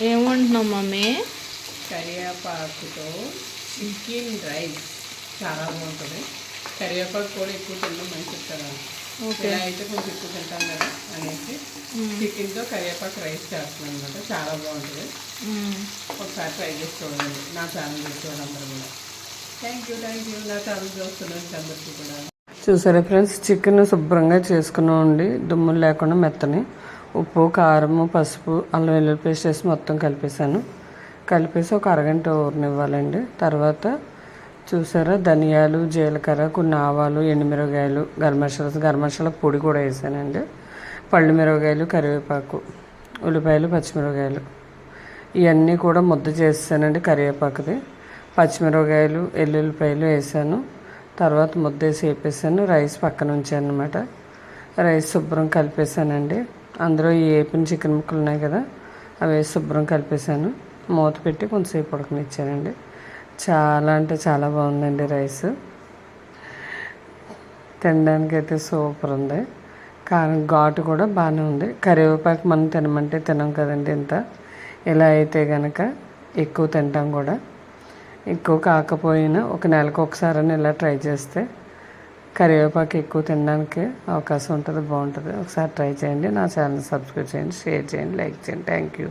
ఏమంటున్నావు mummy? కరివేపాకుతో chicken rice చాలా బాగుంటుంది. కరివేపాకు కూడా ఎక్కువ తినడం మంచిది కదా. ఇలా అయితే కొంచెం ఎక్కువ తింటాం కదా అనేసి చికెన్తో కరివేపాకు రైస్ చేస్తున్నాను అనమాట. చాలా బాగుంటుంది. ఒకసారి ట్రై చేసి చూడండి. నా ఛానల్ చూసుకోండి అందరూ కూడా. థ్యాంక్ యూ నా ఛానల్ చూస్తున్నాను అందరికీ కూడా. చూసారా ఫ్రెండ్స్, చికెన్ శుభ్రంగా చేసుకున్నామండి. దుమ్ములు లేకుండా మెత్తని ఉప్పు, కారం, పసుపు, అల్లం వెల్లుల్లి పేస్ట్ వేసి మొత్తం కలిపేసి ఒక అరగంట ఊరనివ్వాలండి. తర్వాత చూసారా, ధనియాలు, జీలకర్ర, కొన్ని ఆవాలు, ఎండుమిరపకాయలు, గరం మసాలా పొడి కూడా వేసానండి. పళ్ళు మిరపకాయలు, కరివేపాకు, ఉల్లిపాయలు, పచ్చిమిరపకాయలు ఇవన్నీ కూడా ముద్ద చేసానండి. కరివేపాకుది, పచ్చిమిరపకాయలు, ఎల్లుల్లిపాయలు వేసాను. తర్వాత ముద్ద వేసి వేపేసాను. రైస్ పక్కన ఉంచాను అనమాట. రైస్ శుభ్రం కలిపేసానండి. అందులో ఈ వేపిన చికెన్ ముక్కలు ఉన్నాయి కదా, అవి వేసి శుభ్రం కలిపేసాను. మూత పెట్టి కొంచెంసేపు ఉడకనిచ్చానండి. చాలా అంటే చాలా బాగుందండి రైస్. తినడానికి అయితే సూపర్ ఉంది. కారం ఘాటు కూడా బాగానే ఉంది. కరివేపాకు మనం తినమంటే తినం కదండి ఇంత. ఇలా అయితే కనుక ఎక్కువ తింటాం కూడా. ఎక్కువ కాకపోయినా ఒక నెలకు ఒకసారి ఇలా ట్రై చేస్తే కరివేపాకు ఎక్కువ తినడానికి అవకాశం ఉంటుంది. బాగుంటుంది. ఒకసారి ట్రై చేయండి. నా ఛానల్ సబ్స్క్రైబ్ చేయండి, షేర్ చేయండి, లైక్ చేయండి. Thank you.